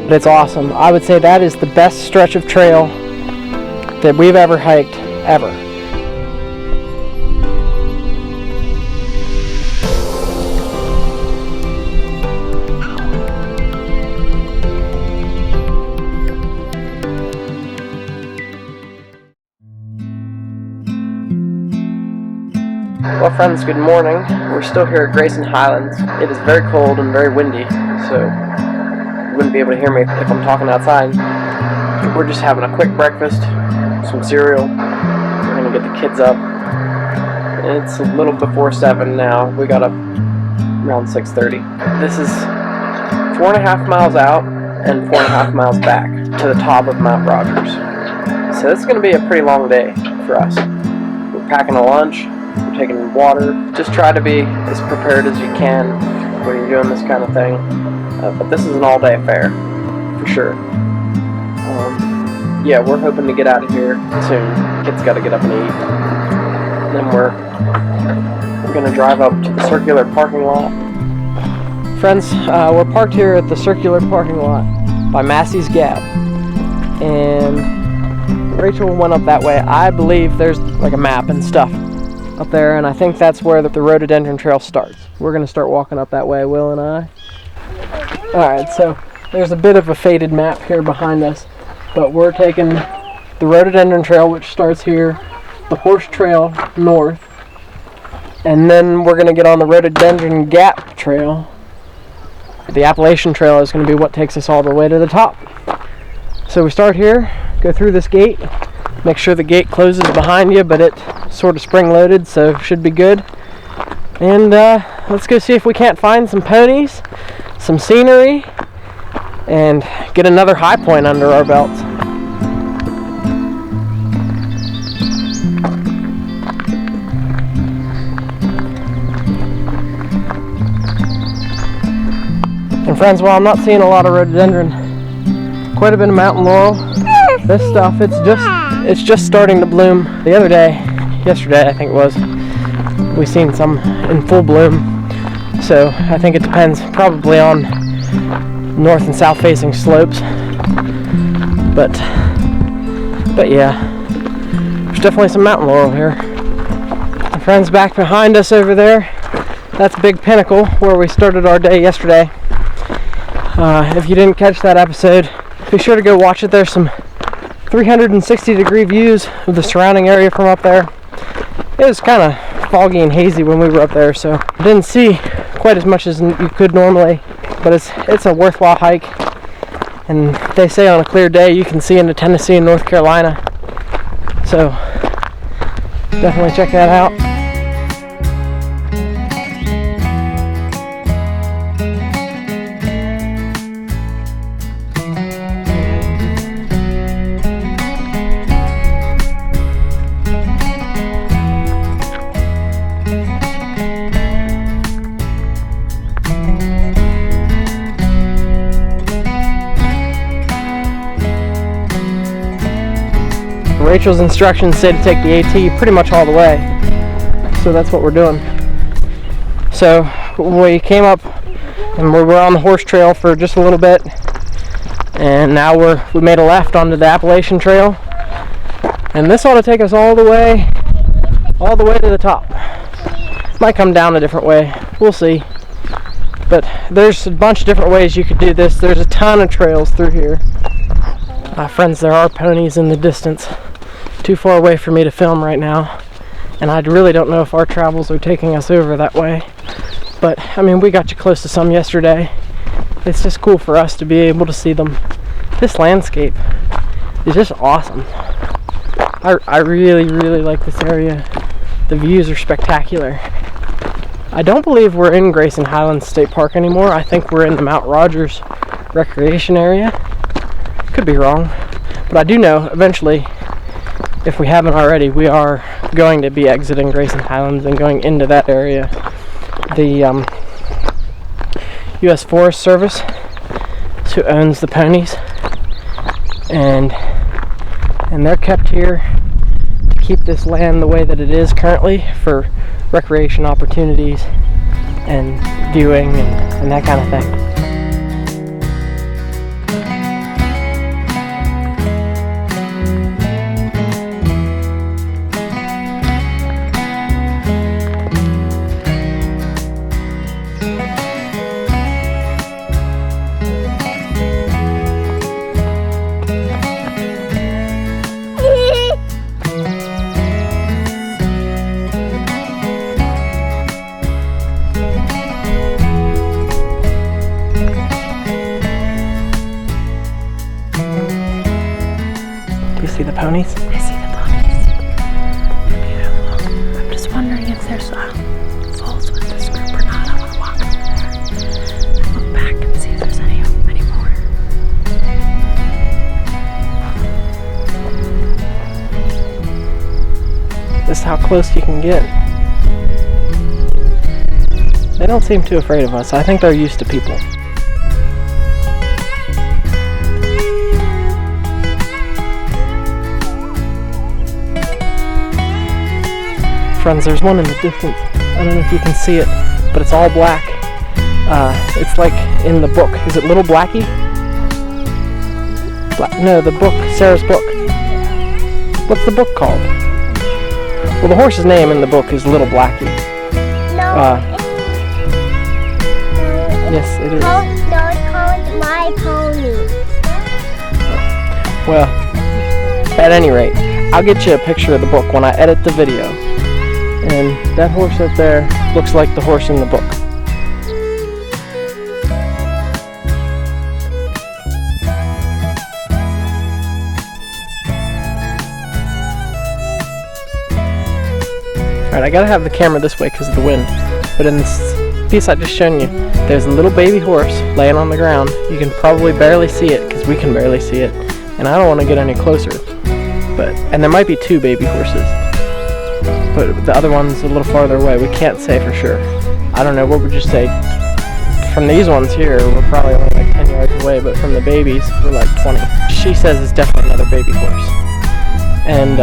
but it's awesome. I would say that is the best stretch of trail that we've ever hiked, ever. Well friends, good morning. We're still here at Grayson Highlands. It is very cold and very windy, so you wouldn't be able to hear me if I'm talking outside. We're just having a quick breakfast, some cereal. We're gonna get the kids up. It's a little before 7 now. We got up around 6:30. This is 4.5 miles out and 4.5 miles back to the top of Mount Rogers. So this is gonna be a pretty long day for us. We're packing a lunch. We're taking water. Just try to be as prepared as you can when you're doing this kind of thing. But this is an all-day affair, for sure. Yeah, we're hoping to get out of here soon. Kids got to get up and eat. And then we're going to drive up to the circular parking lot. Friends, we're parked here at the circular parking lot by Massey's Gap. And Rachel went up that way. I believe there's like a map and stuff up there, and I think that's where the Rhododendron Trail starts. We're going to start walking up that way, Will and I. Alright, so there's a bit of a faded map here behind us, but we're taking the Rhododendron Trail, which starts here, the Horse Trail north, and then we're going to get on the Rhododendron Gap Trail. The Appalachian Trail is going to be what takes us all the way to the top. So we start here, go through this gate, make sure the gate closes behind you, but it's sort of spring-loaded, so should be good. And let's go see if we can't find some ponies, some scenery, and get another high point under our belts. And friends, while I'm not seeing a lot of rhododendron, quite a bit of mountain laurel. This stuff, it's just starting to bloom. The other day, yesterday I think it was, we seen some in full bloom. So I think it depends probably on north and south facing slopes. But yeah, there's definitely some mountain laurel here. And friends, back behind us over there, that's Big Pinnacle, where we started our day yesterday. If you didn't catch that episode, be sure to go watch it. There's some 360-degree views of the surrounding area from up there. It was kind of foggy and hazy when we were up there, so I didn't see quite as much as you could normally, but it's a worthwhile hike. And they say on a clear day you can see into Tennessee and North Carolina, so definitely check that out. Rachel's instructions say to take the AT pretty much all the way, so that's what we're doing. So we came up and we were on the horse trail for just a little bit, and now we made a left onto the Appalachian Trail, and this ought to take us all the way to the top. Might come down a different way, we'll see, but there's a bunch of different ways you could do this. There's a ton of trails through here. Friends, there are ponies in the distance. Too far away for me to film right now, and I really don't know if our travels are taking us over that way, but I mean, we got you close to some yesterday. It's just cool for us to be able to see them. This landscape is just awesome. I really like this area. The views are spectacular. I don't believe we're in Grayson Highlands State Park anymore. I think we're in the Mount Rogers recreation area. Could be wrong, but I do know eventually, if we haven't already, we are going to be exiting Grayson Highlands and going into that area. The U.S. Forest Service is who owns the ponies, and they're kept here to keep this land the way that it is currently for recreation opportunities and viewing and that kind of thing. see the ponies? I see the ponies. They're beautiful. I'm just wondering if there's foals with this group or not. I want to walk over there and look back and see if there's any more. This is how close you can get. They don't seem too afraid of us. I think they're used to people. Friends, there's one in the distance. I don't know if you can see it, but it's all black. It's like in the book. Is it Little Blackie? No, the book, Sarah's book. What's the book called? Well, the horse's name in the book is Little Blackie. No. Yes, it is. No, it's called My Pony. Well, at any rate, I'll get you a picture of the book when I edit the video. And that horse up there looks like the horse in the book. Alright, I gotta have the camera this way because of the wind. But in this piece I just shown you, there's a little baby horse laying on the ground. You can probably barely see it because we can barely see it. And I don't want to get any closer. And there might be two baby horses. But the other one's a little farther away. We can't say for sure. I don't know, what would you say? From these ones here, we're probably only like 10 yards away, but from the babies, we're like 20. She says it's definitely another baby horse. And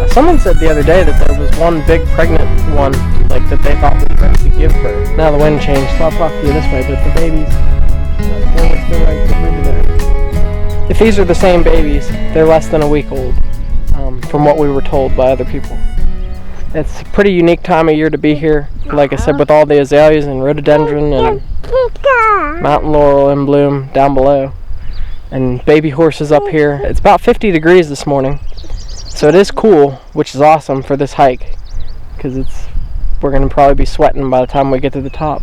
someone said the other day that there was one big pregnant one, like that they thought was ready to give birth. Now the wind changed, so I'll talk to you this way, but the babies, they're right there. If these are the same babies, they're less than a week old. From what we were told by other people. It's a pretty unique time of year to be here, like I said, with all the azaleas and rhododendron and Mountain Laurel in bloom down below, and baby horses up here. It's about 50 degrees this morning, so it is cool, which is awesome for this hike, because we're going to probably be sweating by the time we get to the top.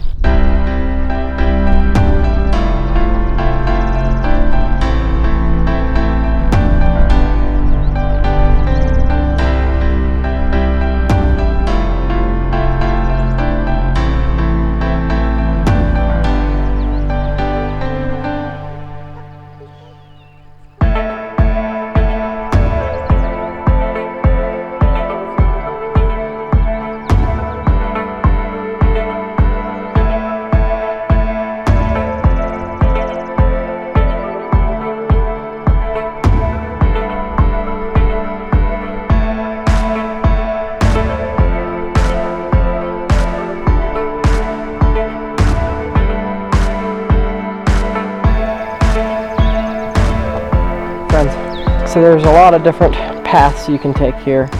So there's a lot of different paths you can take here.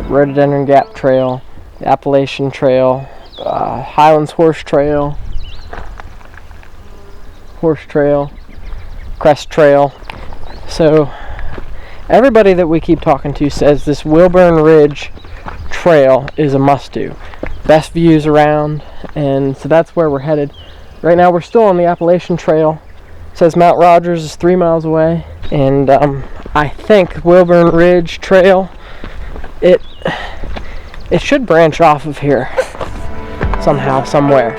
Rhododendron Gap Trail, the Appalachian Trail, Highlands Horse Trail, Crest Trail. So everybody that we keep talking to says this Wilburn Ridge Trail is a must-do. Best views around, and so that's where we're headed. Right now we're still on the Appalachian Trail. It says Mount Rogers is 3 miles away, and I think Wilburn Ridge Trail, it should branch off of here somehow, somewhere.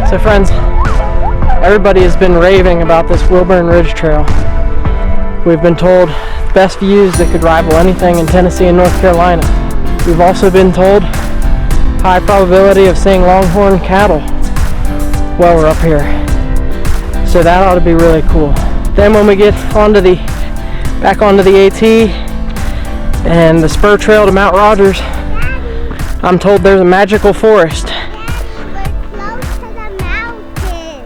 So friends, everybody has been raving about this Wilburn Ridge Trail. We've been told best views that could rival anything in Tennessee and North Carolina. We've also been told high probability of seeing longhorn cattle while we're up here. So that ought to be really cool. Then when we get back onto the AT and the spur trail to Mount Rogers, I'm told there's a magical forest. We're close to the mountain.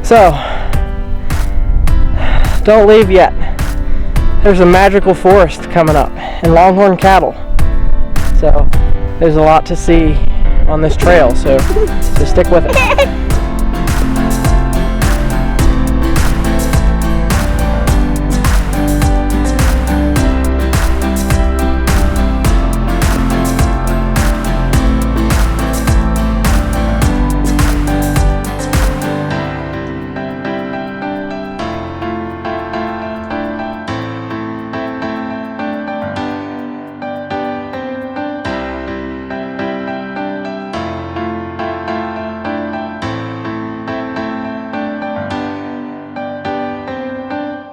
So, don't leave yet. There's a magical forest coming up and longhorn cattle. So, there's a lot to see on this trail, so stick with it.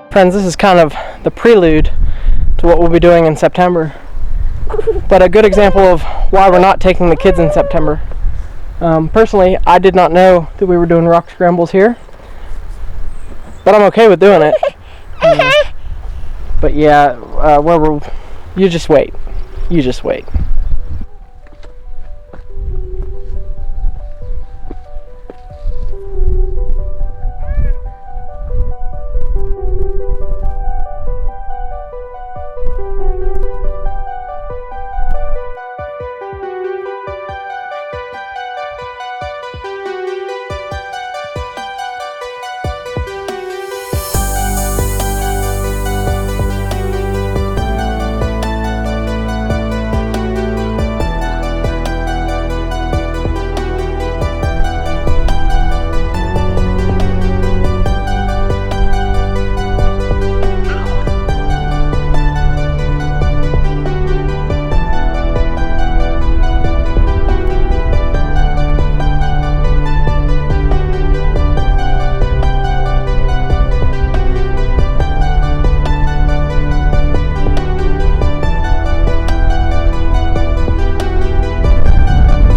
Friends, this is kind of the prelude to what we'll be doing in September, but a good example of why we're not taking the kids in September. Personally, I did not know that we were doing rock scrambles here, but I'm okay with doing it. But yeah, you just wait. You just wait.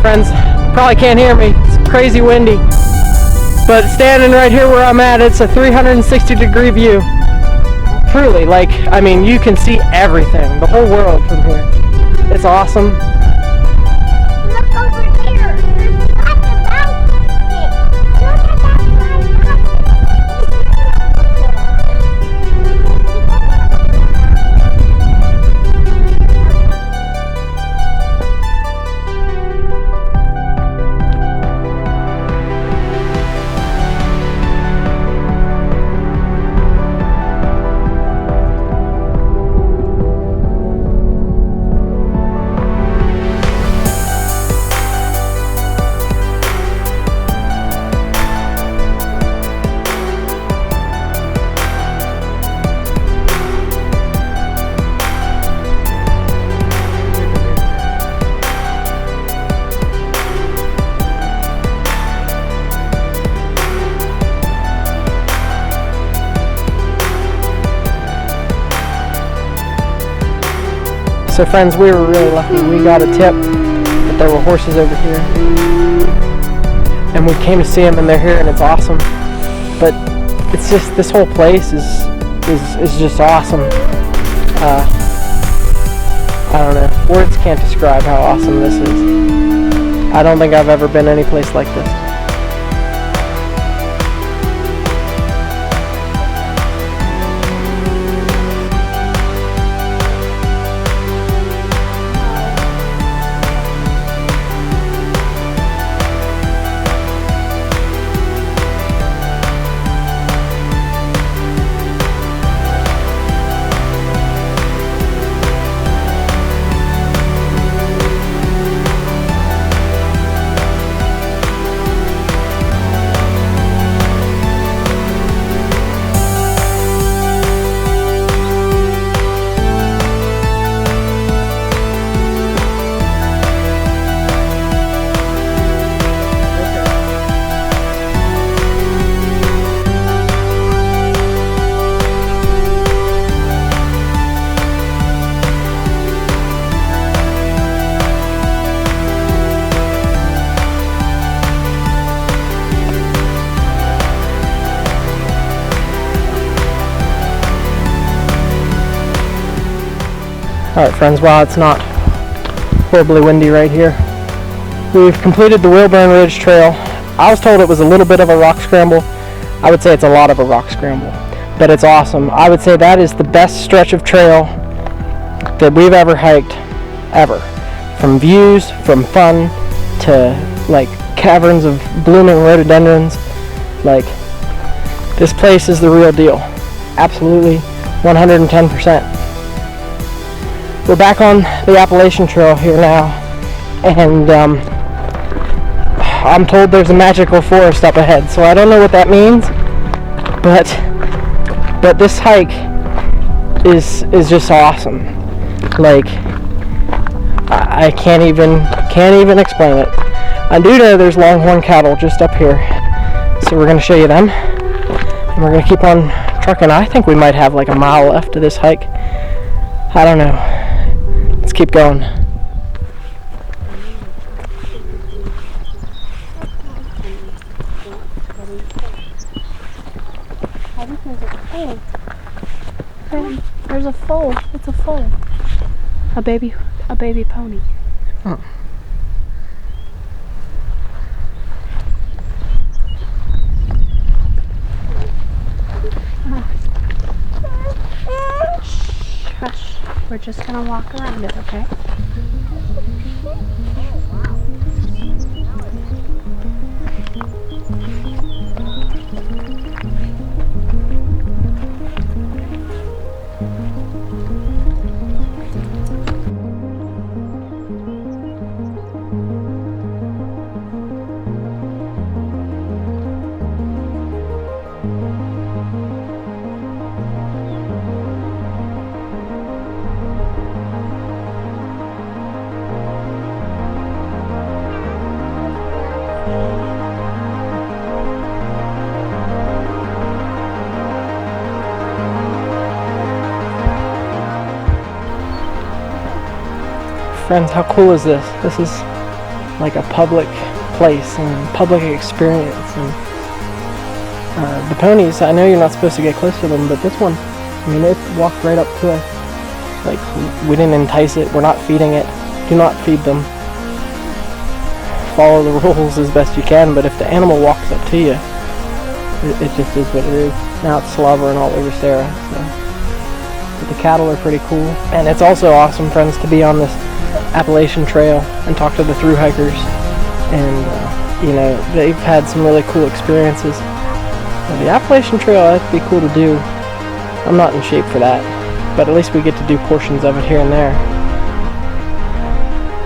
Friends, probably can't hear me. It's crazy windy. But standing right here where I'm at, it's a 360-degree view. Truly, I mean, you can see everything, the whole world from here. It's awesome. Look over here. There's lots of mountains. Look at that So friends, we were really lucky. We got a tip that there were horses over here, and we came to see them, and they're here, and it's awesome. But it's just, this whole place is just awesome. I don't know, words can't describe how awesome this is. I don't think I've ever been any place like this. Alright friends, while it's not horribly windy right here, we've completed the Wilburn Ridge Trail. I was told it was a little bit of a rock scramble. I would say it's a lot of a rock scramble, but it's awesome. I would say that is the best stretch of trail that we've ever hiked, ever. From views, from fun, to like caverns of blooming rhododendrons. Like, this place is the real deal. Absolutely, 110%. We're back on the Appalachian Trail here now, and I'm told there's a magical forest up ahead, so I don't know what that means, but this hike is just awesome. Like, I can't even explain it. I do know there's longhorn cattle just up here, so we're gonna show you them, and we're gonna keep on trucking. I think we might have like a mile left to this hike. I don't know. Let's keep going. There's a foal. It's a foal. A baby pony. Oh. Hush. We're just gonna walk around it, okay? Friends, how cool is this? This is like a public place and public experience. And the ponies, I know you're not supposed to get close to them, but this one, I mean, it walked right up to us. Like, we didn't entice it, we're not feeding it. Do not feed them. Follow the rules as best you can, but if the animal walks up to you, it just is what it is. Now it's slobbering all over Sarah. So. But the cattle are pretty cool. And it's also awesome, friends, to be on this Appalachian Trail and talk to the thru hikers, and you know, they've had some really cool experiences. The Appalachian Trail, that'd be cool to do. I'm not in shape for that, but at least we get to do portions of it here and there.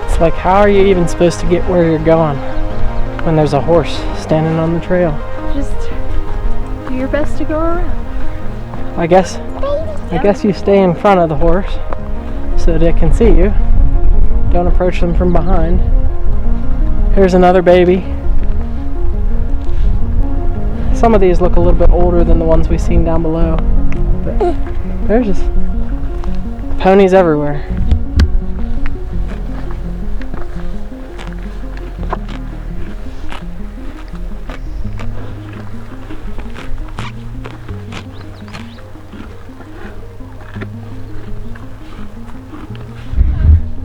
It's like, how are you even supposed to get where you're going when there's a horse standing on the trail? Just do your best to go around. I guess you stay in front of the horse so that it can see you. Don't approach them from behind. Here's another baby. Some of these look a little bit older than the ones we've seen down below, but there's just ponies everywhere.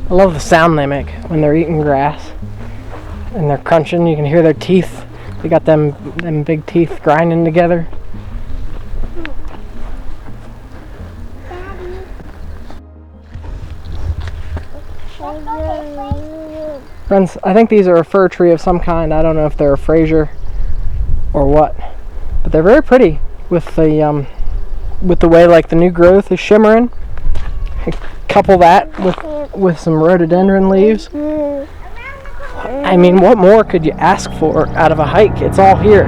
I love the sound they make when they're eating grass and they're crunching. You can hear their teeth. They got them big teeth grinding together. Friends, I think these are a fir tree of some kind. I don't know if they're a Fraser or what, but they're very pretty with the way like the new growth is shimmering. Couple that with some rhododendron leaves. I mean, what more could you ask for out of a hike? It's all here.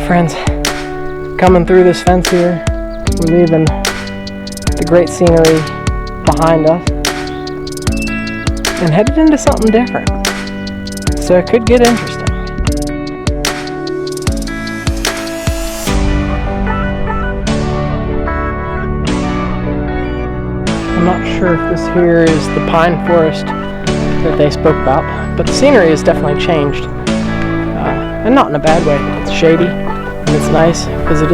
Friends, coming through this fence here, we're leaving the great scenery behind us and headed into something different. So it could get interesting. I'm not sure if this here is the pine forest that they spoke about, but the scenery has definitely changed. And not in a bad way. It's shady and it's nice because it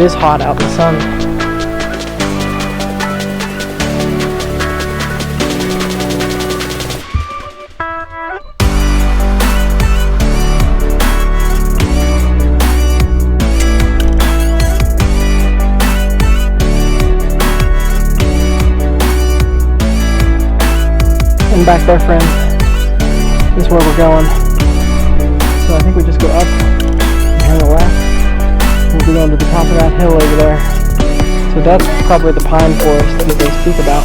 is hot out in the sun. And back there, friends, is where we're going. So I think we just go up and hang a left. We'll be going to the top of that hill over there. So that's probably the pine forest that they speak about.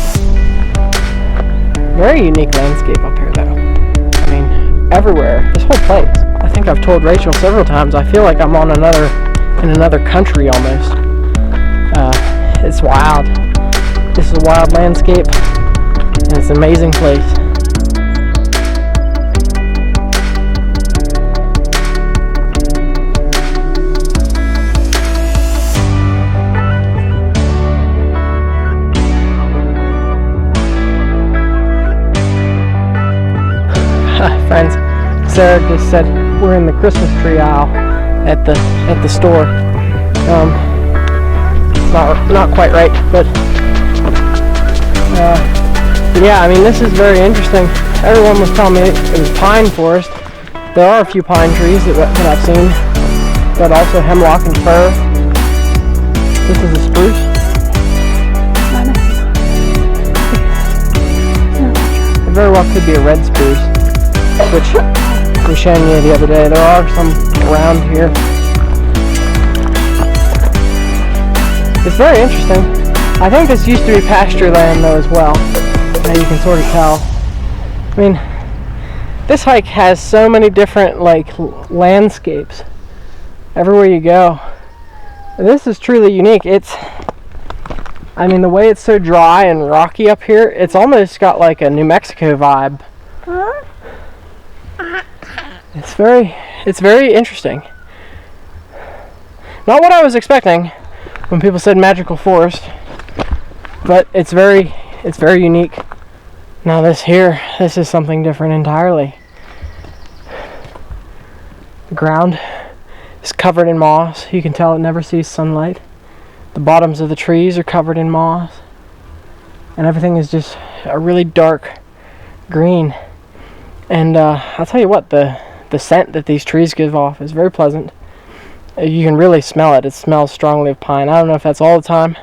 Very unique landscape up here though. I mean, everywhere. This whole place. I think I've told Rachel several times, I feel like I'm in another country almost. It's wild. This is a wild landscape and it's an amazing place. Friends, Sarah just said we're in the Christmas tree aisle at the store. Not quite right, but yeah, I mean this is very interesting. Everyone was telling me it was pine forest. There are a few pine trees that I've seen, but also hemlock and fir. This is a spruce. It very well could be a red spruce, which I was showing you the other day. There are some around here. It's very interesting. I think this used to be pasture land though as well. Now you can sort of tell. I mean, this hike has so many different landscapes everywhere you go. This is truly unique. I mean, the way it's so dry and rocky up here, it's almost got like a New Mexico vibe. It's very interesting. Not what I was expecting when people said magical forest, but it's very unique. Now this is something different entirely. The ground is covered in moss. You can tell it never sees sunlight. The bottoms of the trees are covered in moss, and everything is just a really dark green. And I'll tell you what, the scent that these trees give off is very pleasant. You can really smell it. It smells strongly of pine. I don't know if that's all the time,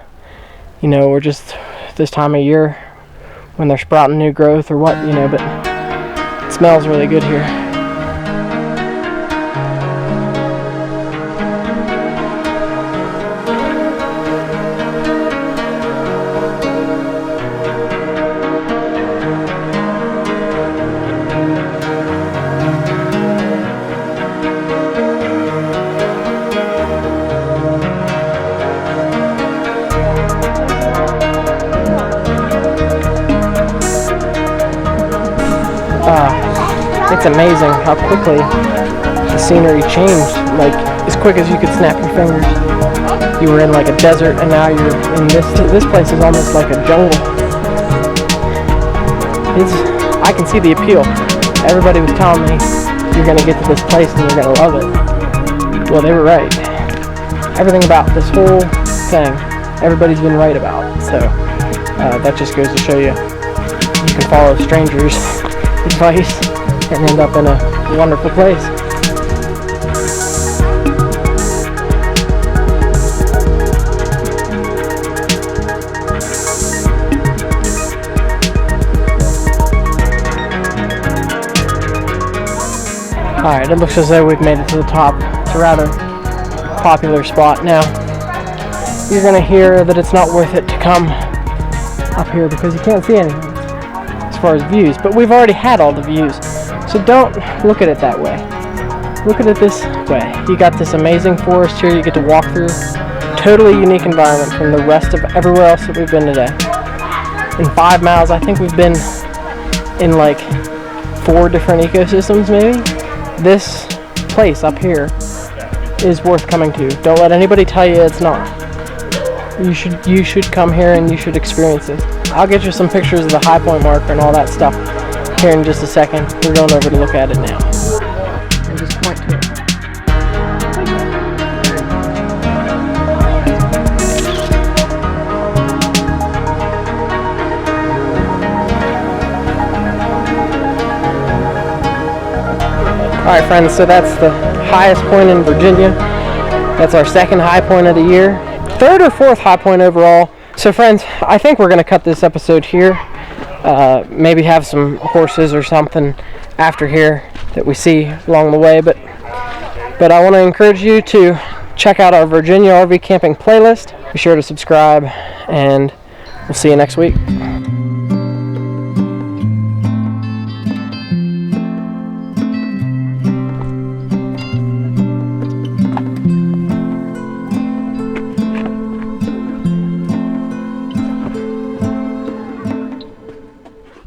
or just this time of year when they're sprouting new growth or what, but it smells really good here. It's amazing how quickly the scenery changed, as quick as you could snap your fingers. You were in a desert, and now you're in this place is almost like a jungle. I can see the appeal. Everybody was telling me you're going to get to this place and you're going to love it. Well, they were right. Everything about this whole thing, everybody's been right about. So that just goes to show you can follow strangers' advice and end up in a wonderful place. Alright, it looks as though we've made it to the top. It's a rather popular spot now. You're going to hear that it's not worth it to come up here because you can't see anything as far as views, but we've already had all the views. So don't look at it that way. Look at it this way. You got this amazing forest here you get to walk through. Totally unique environment from the rest of everywhere else that we've been today. In 5 miles, I think we've been in 4 different ecosystems maybe. This place up here is worth coming to. Don't let anybody tell you it's not. You should come here and you should experience it. I'll get you some pictures of the Highpoint marker and all that stuff here in just a second. We're going over to look at it now. And just point to it. Alright friends, so that's the highest point in Virginia. That's our second high point of the year. Third or fourth high point overall. So friends, I think we're going to cut this episode here. Maybe have some horses or something after here that we see along the way. But I want to encourage you to check out our Virginia RV camping playlist. Be sure to subscribe, and we'll see you next week.